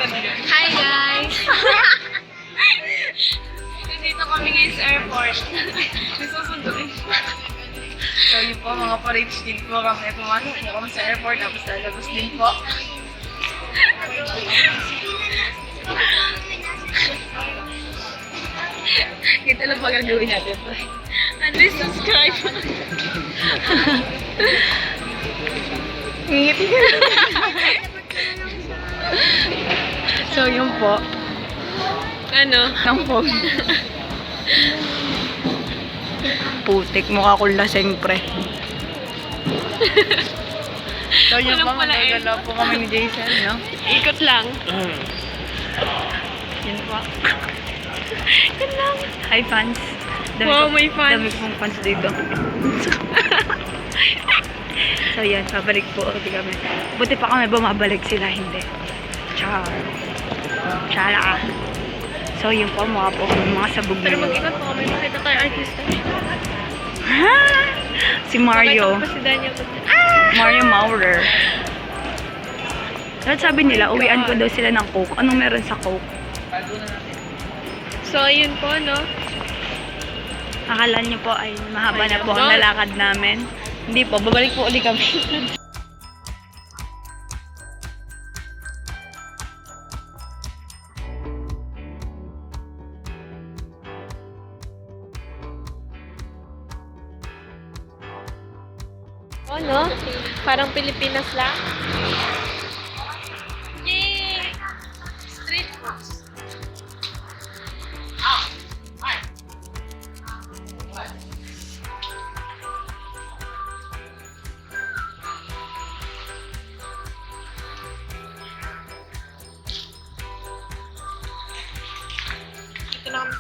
Hi guys! Nandito kami ngayon sa airport. Nasusunduin. So yun po, mga pa-rich din po kami. Pumasok po kami sa airport, tapos lalabas din po. Kita lang pa gagawin natin po. At least subscribe. Ngiti ka lang. So yun po. Ano? Ang phone. Putik, mukha kong laseng pre. So yun po, magagalaw po kami ni Jason, no? Ikot lang. Yun po. Yun lang. Hi fans. Wow, may fans. Dami pong fans dito. So yan, pabalik po ulit kami. Buti pa kami bumabalik, sila hindi. Char. Chala. So yun po, mga po mga sabog na. Pero mag-ikot po kami, makita tayo artista. Si Mario. Si Daniel. Mario Maurer. At sabi nila, uwian ko daw sila ng Coke. Anong meron sa Coke? So yun po, no? Akala nyo po ay mahaba na po ang lalakad namin. Hindi po, babalik po ulit kami. No? Parang Pilipinas lang. Yay! Street foods. Ito na kami.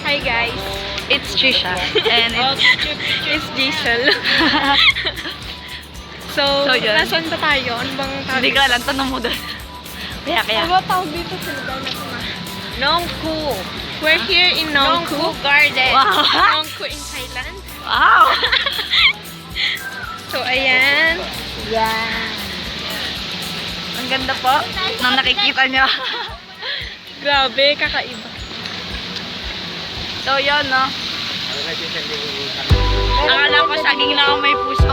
Hi guys, it's Trisha and it's Giselle. So nasan ba tayo? Ano bang tawag? Hindi ka lang, tanong mo doon. Kaya. Ano ba tawag dito sa lugar na ito na? Nongku. We're here in Nongku Garden. Wow. Nongku in Thailand. Wow. So ayan. Yan. Ang ganda po nang nakikita nyo. Grabe, kakaiba. So, yun, no? Akala ko saging na may puso. So,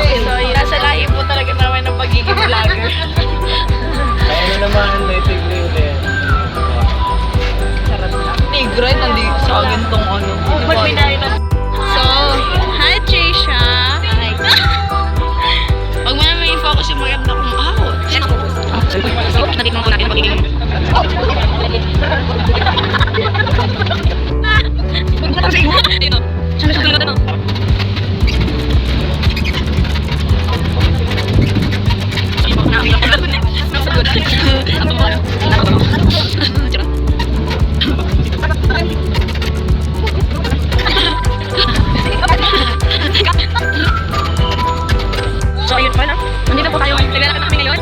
yun. Nasa lahi po talaga naman ng pagiging vlogger. Kaya na naman, tigre ulit. Sarap lang. Tigre, nandito sa akin tong ano. So, hi, Trisha. Pag mo naman yung focus yung maganda kung natin po natin pagiging so, ayun pa na. Nandito po tayo. Naglalakad na kami ngayon.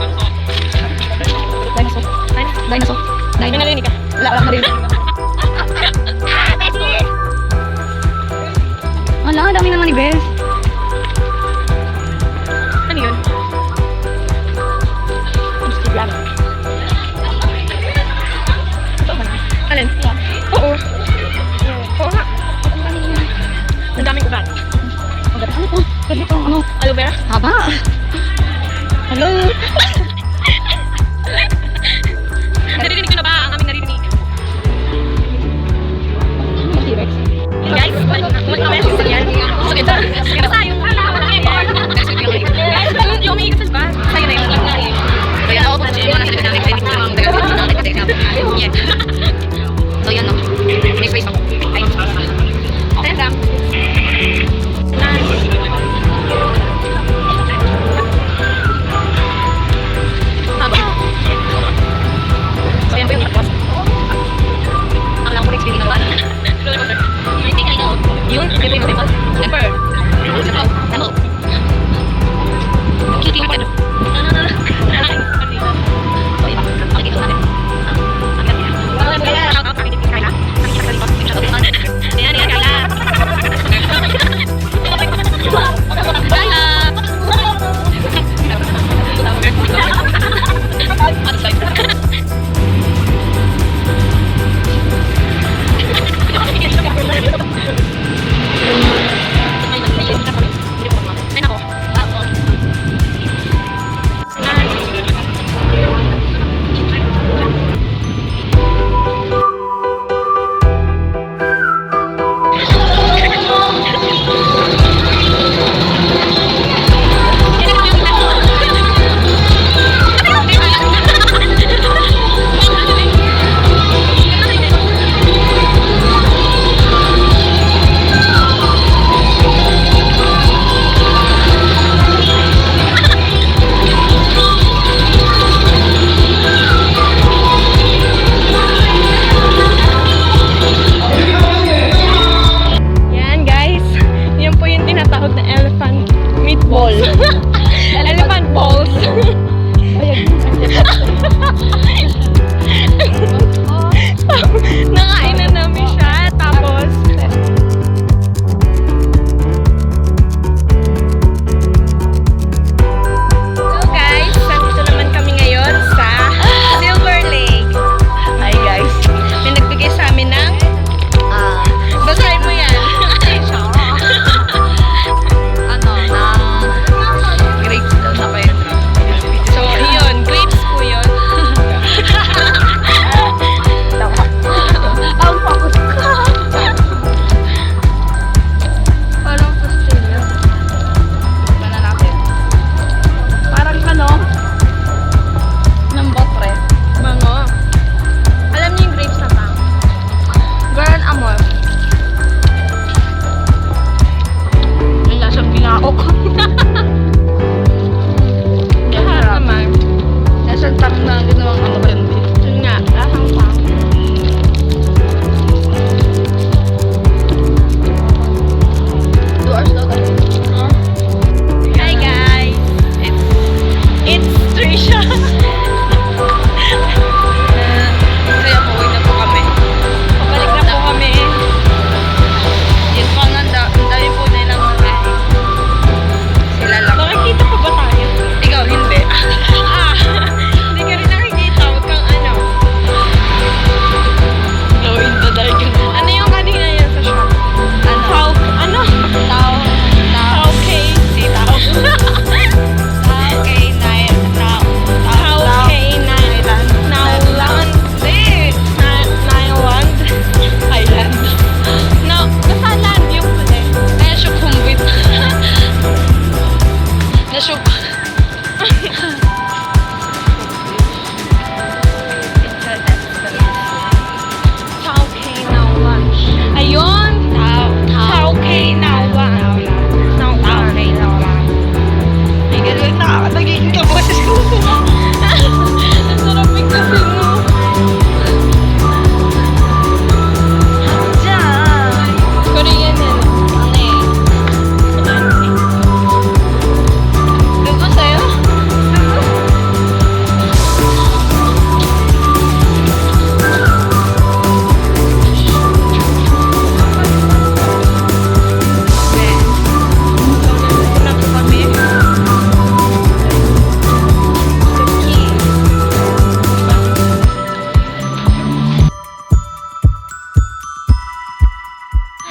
Dinosaur. May narinig ka? Wala marinig. Wala, dami naman ni Bes. Ano yun? Instagram. Alin? Oo. Oo nga. Ang daming ugat. Ano po? Ano? Aloe vera? Haba. Hello? Naririnig nyo na ba ang aming naririnig? Guys, mag-comment sa yan. So, ito. Basta yung yung umiigit sa diba? Sa'yo na yun. Kaya ako po siya yung mga so, yun no. May face ako. Ay. Okay lang. So, yan po yung tapos. Ang lang ko experience na ba? Yun, ito yung tapos. Never. Hello. Cute yung pwede. So, yun. Makikita natin. Ayan, ayan, Kayla.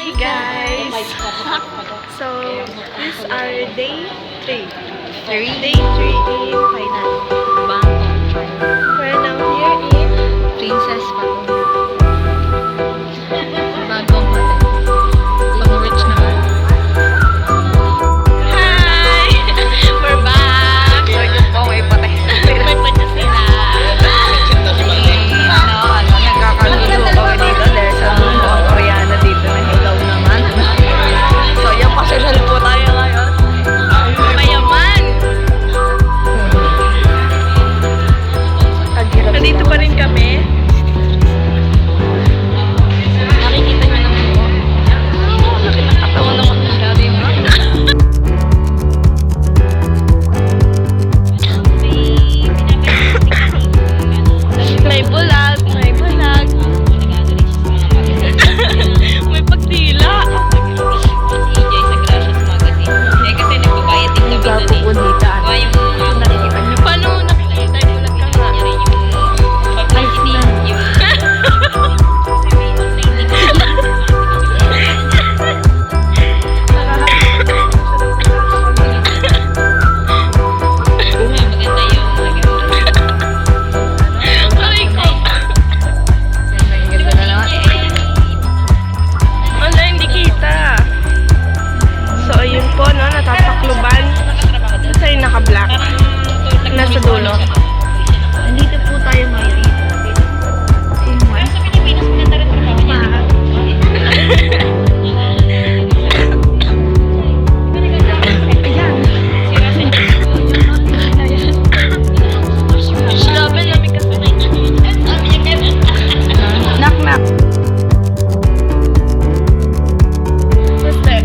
Hi guys! So, this is our day 3. Day 3 in Thailand. We're now here in Princess pa to. Bagong hotel. Pang rich naman. Hi! We're back! So yun po, may patay. May panya sila. Nagkakagulo kami dito dahil sa mga Koreana dito na hilaw naman. So yun, pasyal po tayo ngayon. Mayaman! Nandito pa rin kami. Nakikita niyo naman po. Laki ng katawan naman ng dati mo. May bulag! May bulag! May pagdila! Kasi nagbabayad din kami doon eh. Diba yung nakikita niyo? Paano mo nakikita yung bulag ka nga? Aray ko! Wala, hindi kita. So, ayun po, no, natatakluban. Ito yung naka-black. Nasa dulo. Nandito po tayo ngayon. Sa Pilipinas, maganda rin Grabe, lamig kasi na Knock knock. What's that?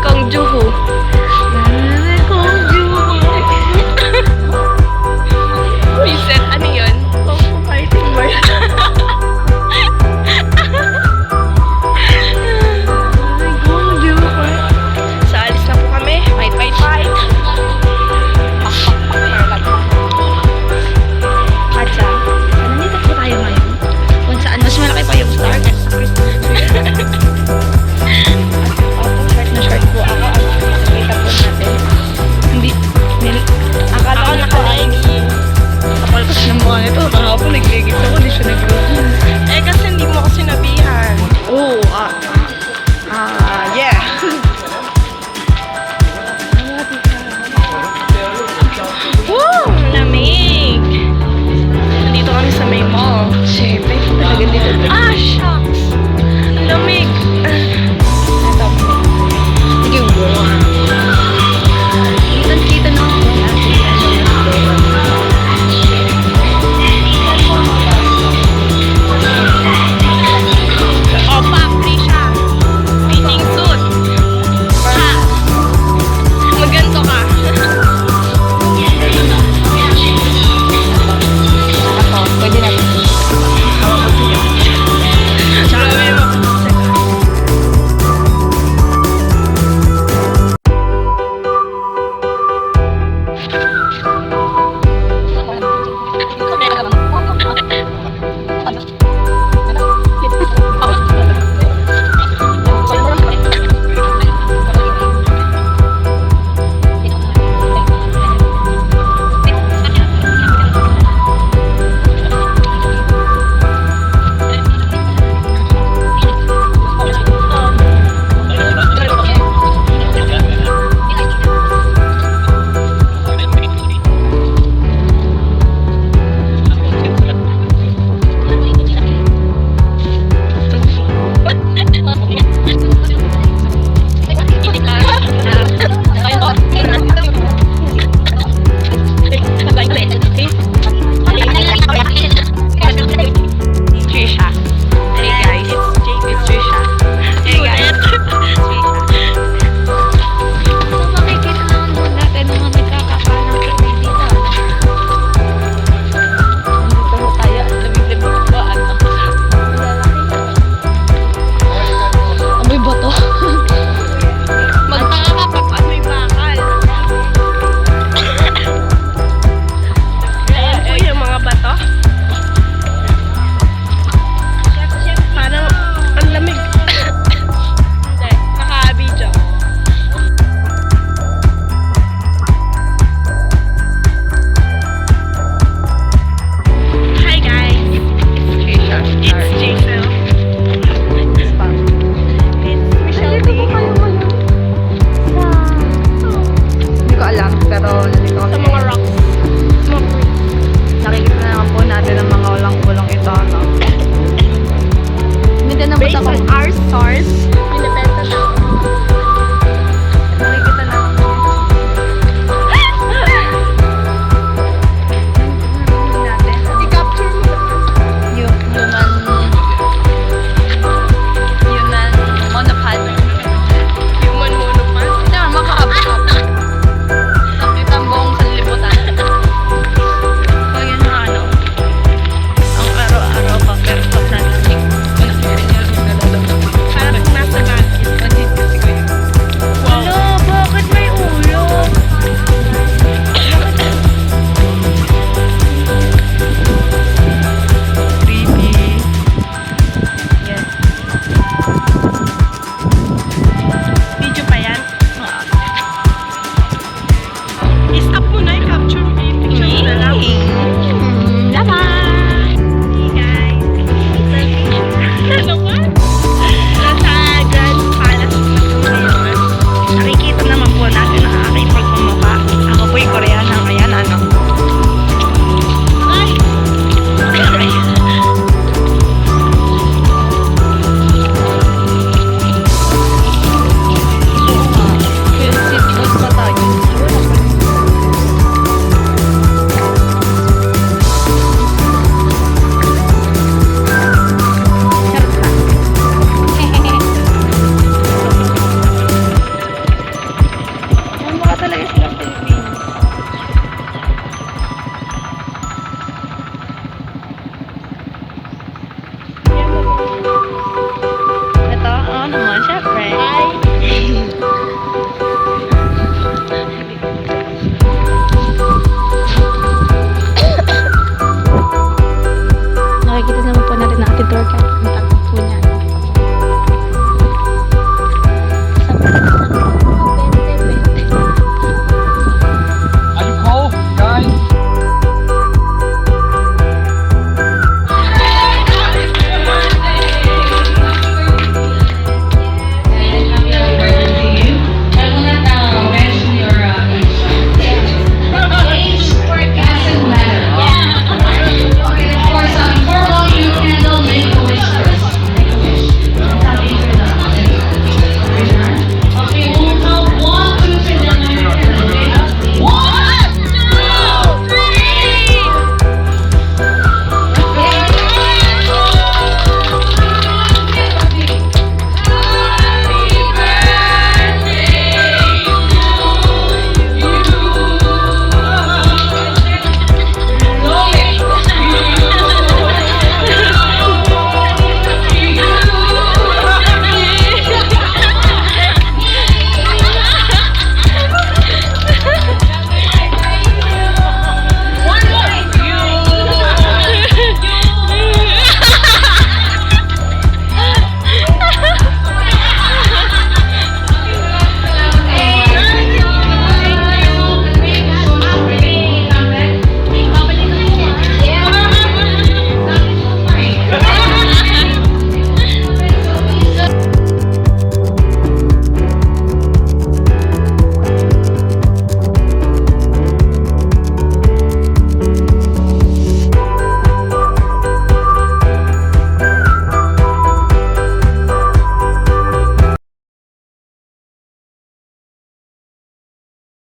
Kong Juhu. Reset, ano yun? Kong Fu Fighting ba yun? So, alis na po kami. Fight, fight, fight. Atsa. Nandito po tayo ngayon. Kung saan mas malaki pa yung star kasi sa Christmas tree. Short na short po ako. Kita po natin. Hindi. Akala ko naka-like. Kapal kasi ng mukha nito. Kahapon nagligit ako. Di siya nag-group. Eh, kasi hindi mo ako sinabihan. Oh, yeah. Woo! Lamig! Nandito kami sa may mall. Siyempre, talaga dito. Ah, shucks! Lamig! Sige, wow. Kita na ako. Opa, free siya. our stars. You